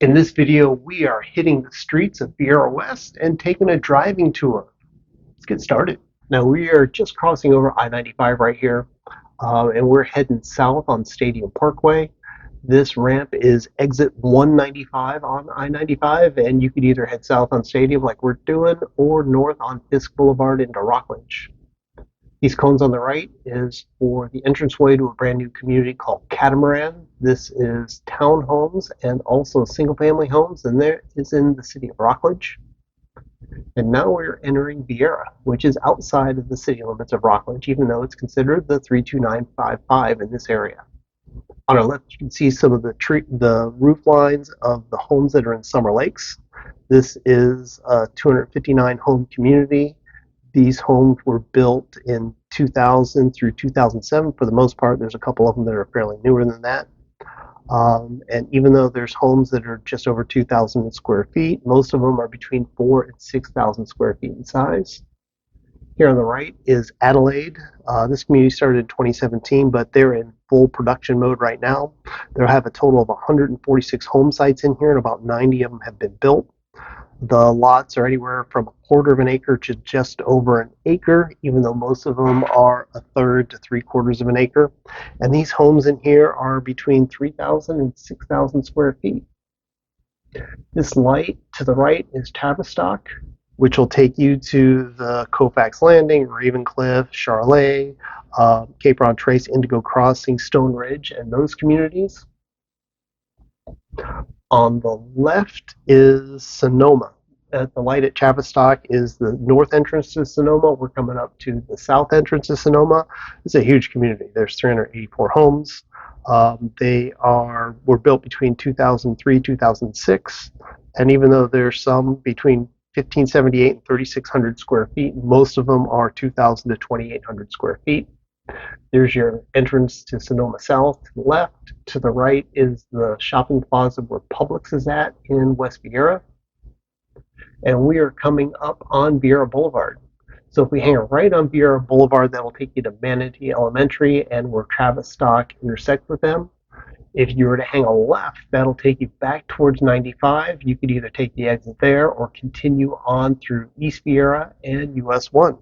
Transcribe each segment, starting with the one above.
In this video, we are hitting the streets of Viera West and taking a driving tour. Let's get started. Now we are just crossing over I-95 right here, and we're heading south on Stadium Parkway. This ramp is exit 195 on I-95, and you could either head south on Stadium like we're doing, or north on Fisk Boulevard into Rockledge. These cones on the right is for the entranceway to a brand new community called Catamaran. This is townhomes and also single-family homes, and there is in the city of Rockledge. And now we're entering Viera, which is outside of the city limits of Rockledge, even though it's considered the 32955 in this area. On our left, you can see some of the roof lines of the homes that are in Summer Lakes. This is a 259 home community. These homes were built in 2000 through 2007 for the most part. There's a couple of them that are fairly newer than that. And even though there's homes that are just over 2,000 square feet, most of them are between 4,000 and 6,000 square feet in size. Here on the right is Adelaide. This community started in 2017, but they're in full production mode right now. They'll have a total of 146 home sites in here, and about 90 of them have been built. The lots are anywhere from 1/4 of an acre to just over an acre, even though most of them are 1/3 to 3/4 of an acre. And these homes in here are between 3,000 and 6,000 square feet. This light to the right is Tavistock, which will take you to the Colfax Landing, Ravencliff, Charlotte, Cape Ron Trace, Indigo Crossing, Stone Ridge, and those communities. On the left is Sonoma. The light at Tavistock is the north entrance to Sonoma. We're coming up to the south entrance to Sonoma. It's a huge community. There's 384 homes. Were built between 2003 2006, and even though there's some between 1578 and 3,600 square feet, most of them are 2,000 to 2,800 square feet. There's your entrance to Sonoma South to the left. To the right is the shopping plaza where Publix is at in West Viera. And we are coming up on Viera Boulevard. So if we hang right on Viera Boulevard, that'll take you to Pineda Elementary and where Tavistock intersect with them. If you were to hang a left, that'll take you back towards 95. You could either take the exit there or continue on through East Viera and US 1.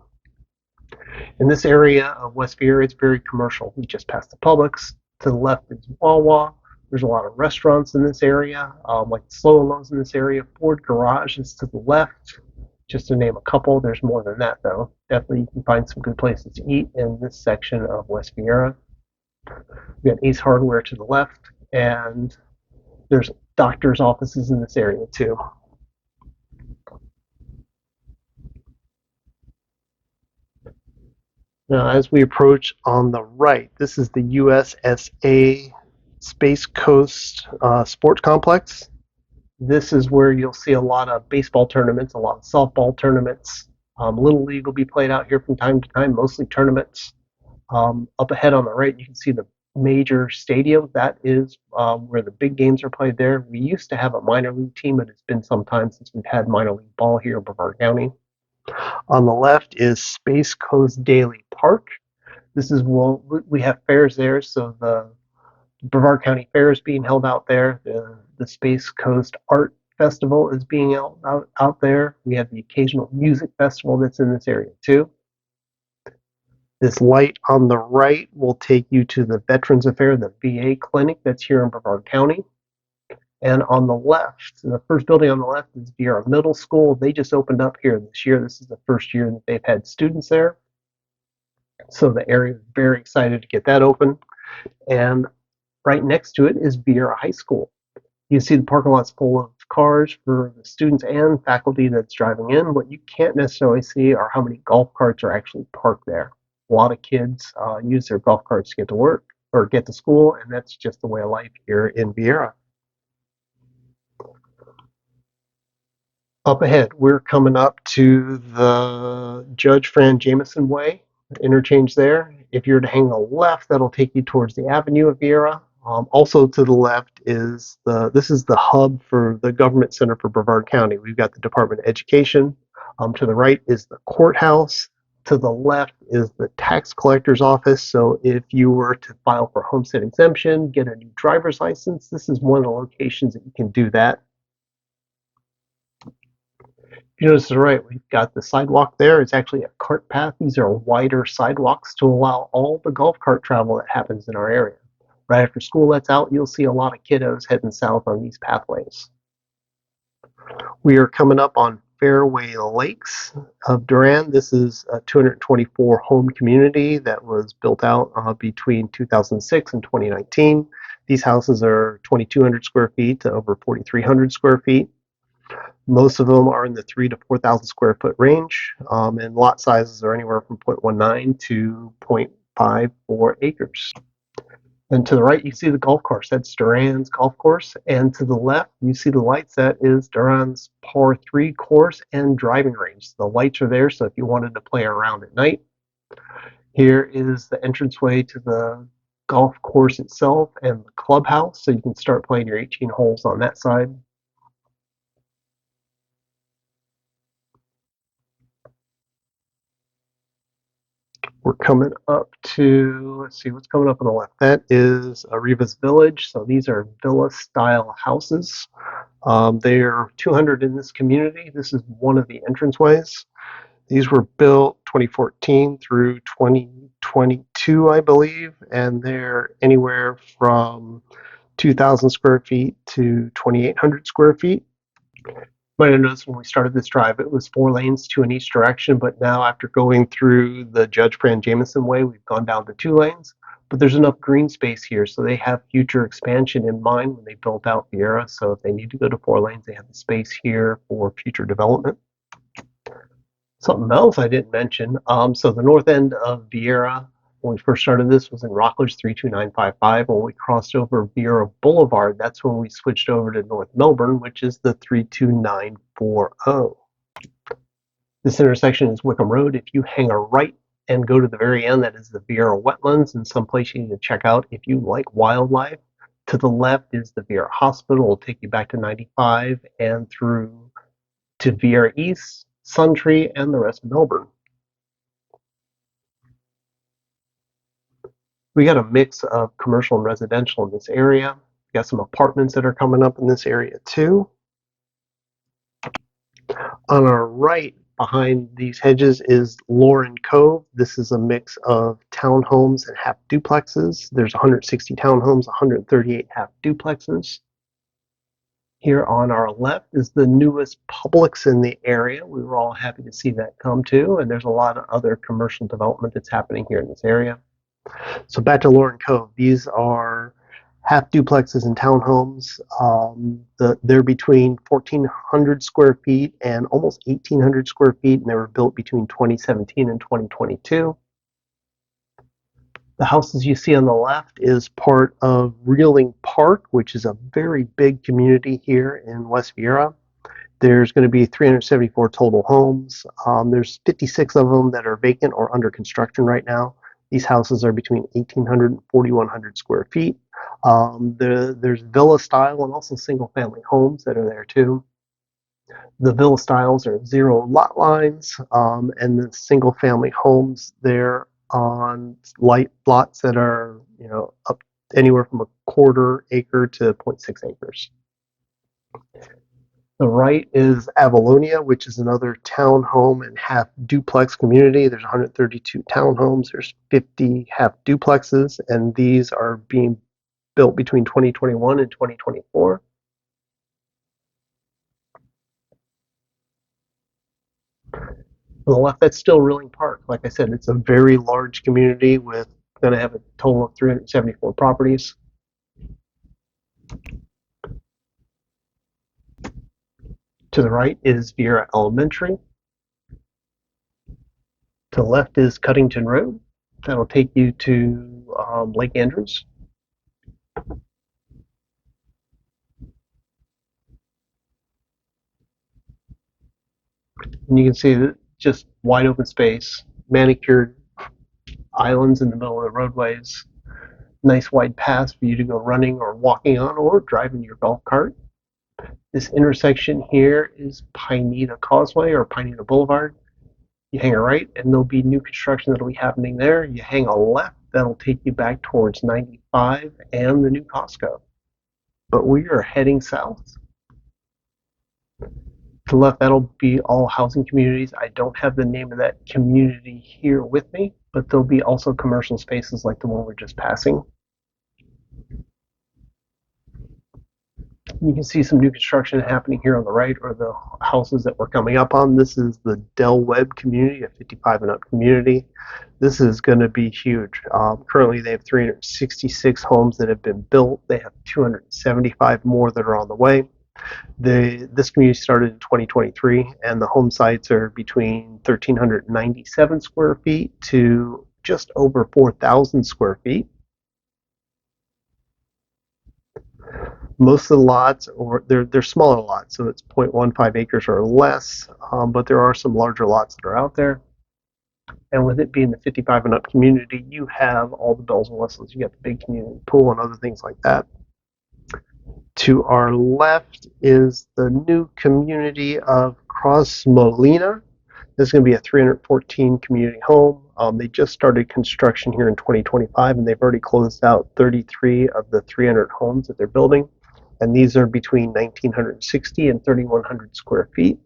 In this area of West Viera, it's very commercial. We just passed the Publix. To the left is Wawa. There's a lot of restaurants in this area, like Slow and Lowe's in this area. Ford Garage is to the left, just to name a couple. There's more than that, though. Definitely you can find some good places to eat in this section of West Viera. We got Ace Hardware to the left, and there's doctor's offices in this area, too. Now, as we approach on the right, this is the USSA Space Coast Sports Complex. This is where you'll see a lot of baseball tournaments, a lot of softball tournaments. Little League will be played out here from time to time, mostly tournaments. Up ahead on the right, you can see the major stadium. That is where the big games are played there. We used to have a minor league team, but it's been some time since we've had minor league ball here in Brevard County. On the left is Space Coast Daily Park. This is we have fairs there, so the Brevard County Fair is being held out there. The Space Coast Art Festival is being held out there. We have the occasional music festival that's in this area too. This light on the right will take you to the Veterans Affair, the VA clinic that's here in Brevard County. And on the left, the first building on the left is Viera Middle School. They just opened up here this year. This is the first year that they've had students there. So the area is very excited to get that open. And right next to it is Viera High School. You see the parking lot's full of cars for the students and faculty that's driving in. What you can't necessarily see are how many golf carts are actually parked there. A lot of kids use their golf carts to get to work or get to school, and that's just the way of life here in Viera. Up ahead, we're coming up to the Judge Fran Jameson Way, interchange there. If you're to hang a left, that'll take you towards the Avenue of Viera. Also to the left is this is the hub for the Government Center for Brevard County. We've got the Department of Education. To the right is the courthouse. To the left is the tax collector's office. So if you were to file for homestead exemption, get a new driver's license, this is one of the locations that you can do that. If you notice to the right, we've got the sidewalk there. It's actually a cart path. These are wider sidewalks to allow all the golf cart travel that happens in our area. Right after school lets out, you'll see a lot of kiddos heading south on these pathways. We are coming up on Fairway Lakes of Durand. This is a 224 home community that was built out between 2006 and 2019. These houses are 2,200 square feet to over 4,300 square feet. Most of them are in the 3,000 to 4,000 square foot range, and lot sizes are anywhere from 0.19 to 0.54 acres. And to the right, you see the golf course. That's Durand's golf course. And to the left, you see the lights. That is Durand's par 3 course and driving range. The lights are there, so if you wanted to play around at night. Here is the entranceway to the golf course itself and the clubhouse, so you can start playing your 18 holes on that side. We're coming up to, let's see what's coming up on the left. That is Arriva's Village. So these are villa style houses. There are 200 in this community. This is one of the entranceways. These were built 2014 through 2022, I believe, and they're anywhere from 2,000 square feet to 2,800 square feet. Might have noticed when we started this drive, it was 4 lanes, 2 in each direction, but now after going through the Judge Fran Jamison way, we've gone down to 2 lanes. But there's enough green space here, so they have future expansion in mind when they built out Viera. So if they need to go to 4 lanes, they have the space here for future development. Something else I didn't mention, so the north end of Viera, when we first started this, was in Rockledge 32955. When we crossed over Viera Boulevard, that's when we switched over to North Melbourne, which is the 32940. This intersection is Wickham Road. If you hang a right and go to the very end, that is the Viera Wetlands and someplace you need to check out if you like wildlife. To the left is the Viera Hospital. It'll take you back to 95 and through to Viera East, Suntree, and the rest of Melbourne. We got a mix of commercial and residential in this area. We got some apartments that are coming up in this area too. On our right, behind these hedges, is Lauren Cove. This is a mix of townhomes and half duplexes. There's 160 townhomes, 138 half duplexes. Here on our left is the newest Publix in the area. We were all happy to see that come too, and there's a lot of other commercial development that's happening here in this area. So back to Lauren Cove. These are half duplexes and townhomes. They're between 1,400 square feet and almost 1,800 square feet, and they were built between 2017 and 2022. The houses you see on the left is part of Reeling Park, which is a very big community here in West Viera. There's going to be 374 total homes. There's 56 of them that are vacant or under construction right now. These houses are between 1,800 and 4,100 square feet. There's villa style and also single family homes that are there too. The villa styles are 0 lot lines, and the single family homes they're on light lots that are up anywhere from a 1/4 acre to 0.6 acres. The right is Avalonia, which is another townhome and half duplex community. There's 132 townhomes, there's 50 half duplexes, and these are being built between 2021 and 2024. On the left, that's still Reeling Park. Like I said, it's a very large community with going to have a total of 374 properties. To the right is Viera Elementary. To the left is Cuttington Road. That'll take you to Lake Andrews. And you can see that just wide open space, manicured islands in the middle of the roadways, nice wide paths for you to go running or walking on or driving your golf cart. This intersection here is Pineda Causeway or Pineda Boulevard. You hang a right and there'll be new construction that'll be happening there. You hang a left, that'll take you back towards 95 and the new Costco. But we are heading south. To the left, that'll be all housing communities. I don't have the name of that community here with me, but there'll be also commercial spaces like the one we're just passing. You can see some new construction happening here on the right, or the houses that we're coming up on. This is the Del Webb community, a 55 and up community. This is going to be huge. Currently, they have 366 homes that have been built. They have 275 more that are on the way. This community started in 2023, and the home sites are between 1,397 square feet to just over 4,000 square feet. Most of the lots, or they're smaller lots, so it's 0.15 acres or less, but there are some larger lots that are out there. And with it being the 55 and up community, you have all the bells and whistles. You got the big community pool and other things like that. To our left is the new community of Cross Molina. This is going to be a 314 community home. They just started construction here in 2025, and they've already closed out 33 of the 300 homes that they're building. And these are between 1,960 and 3,100 square feet.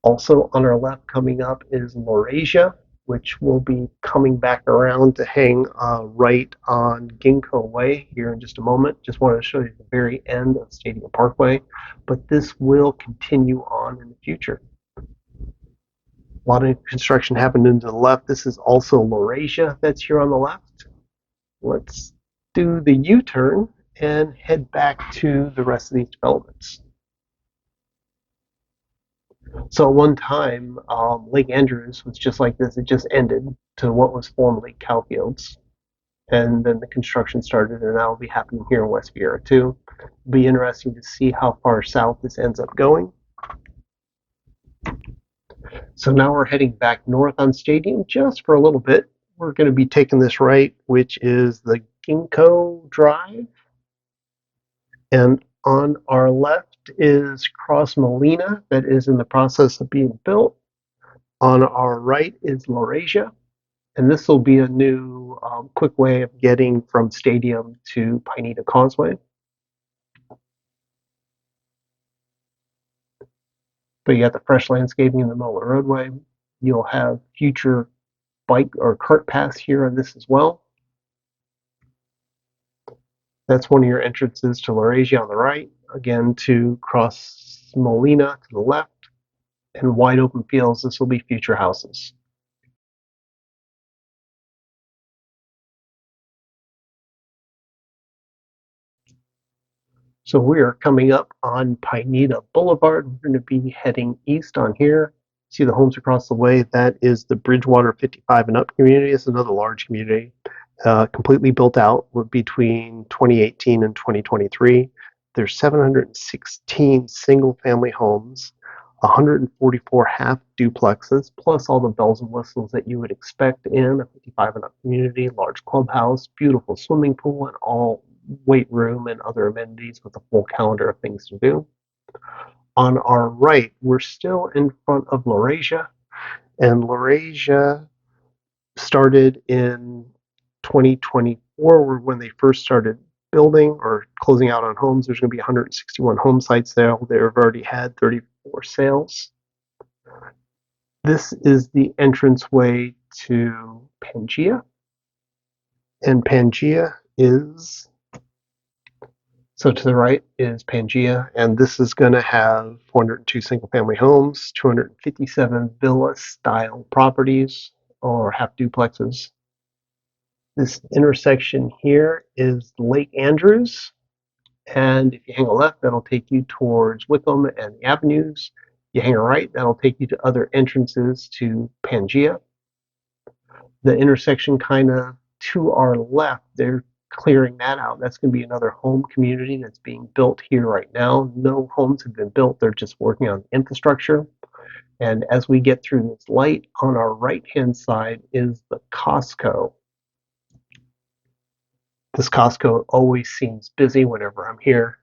Also on our left coming up is Laurasia, which will be coming back around to hang right on Ginkgo Way here in just a moment. Just wanted to show you the very end of Stadium Parkway, but this will continue on in the future. A lot of construction happened to the left. This is also Laurasia that's here on the left. Let's do the U-turn and head back to the rest of these developments. So at one time, Lake Andrews was just like this. It just ended to what was formerly Cowfields. And then the construction started, and that will be happening here in West Viera too. It'll be interesting to see how far south this ends up going. So now we're heading back north on Stadium just for a little bit. We're going to be taking this right, which is the Ginkgo Drive. And on our left is Cross Molina, that is in the process of being built. On our right is Laurasia, and this will be a new quick way of getting from Stadium to Pineda Causeway. But you got the fresh landscaping in the middle of the roadway. You'll have future bike or cart paths here on this as well. That's one of your entrances to Laurasia on the right. Again, to Cross Molina to the left. And wide open fields, this will be future houses. So we are coming up on Pineda Boulevard. We're going to be heading east on here. See the homes across the way. That is the Bridgewater 55 and up community. It's another large community, completely built out between 2018 and 2023. There's 716 single family homes, 144 half duplexes, plus all the bells and whistles that you would expect in a 55 and up community. Large clubhouse, beautiful swimming pool, and all weight room and other amenities with a full calendar of things to do. On our right, we're still in front of Laurasia, and Laurasia started in 2024 when they first started building or closing out on homes. There's going to be 161 home sites there. They've already had 34 sales. This is the entranceway to Pangea, and Pangea is, so to the right is Pangea, and this is going to have 402 single-family homes, 257 villa-style properties or half duplexes. This intersection here is Lake Andrews, and if you hang a left, that'll take you towards Wickham and the avenues. You hang a right, that'll take you to other entrances to Pangea. The intersection kind of to our left, they're clearing that out. That's going to be another home community that's being built here right now. No homes have been built. They're just working on infrastructure. And as we get through this light, on our right-hand side is the Costco. This Costco always seems busy whenever I'm here.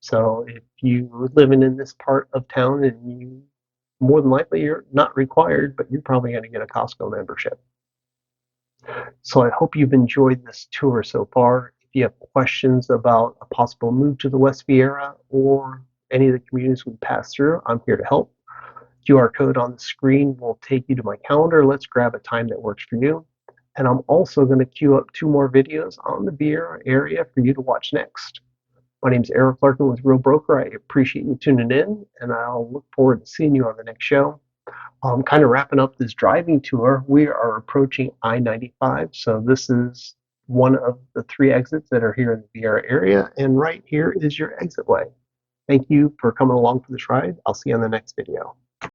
So if you're living in this part of town, and you, more than likely you're not required, but you're probably going to get a Costco membership. So I hope you've enjoyed this tour so far. If you have questions about a possible move to the West Viera or any of the communities we pass through, I'm here to help. QR code on the screen will take you to my calendar. Let's grab a time that works for you. And I'm also going to queue up 2 more videos on the Viera area for you to watch next. My name is Eric Larkin with Real Broker. I appreciate you tuning in, and I'll look forward to seeing you on the next show. Kind of wrapping up this driving tour, we are approaching I-95. So this is one of the 3 exits that are here in the Viera area, and right here is your exit way. Thank you for coming along for this ride. I'll see you on the next video.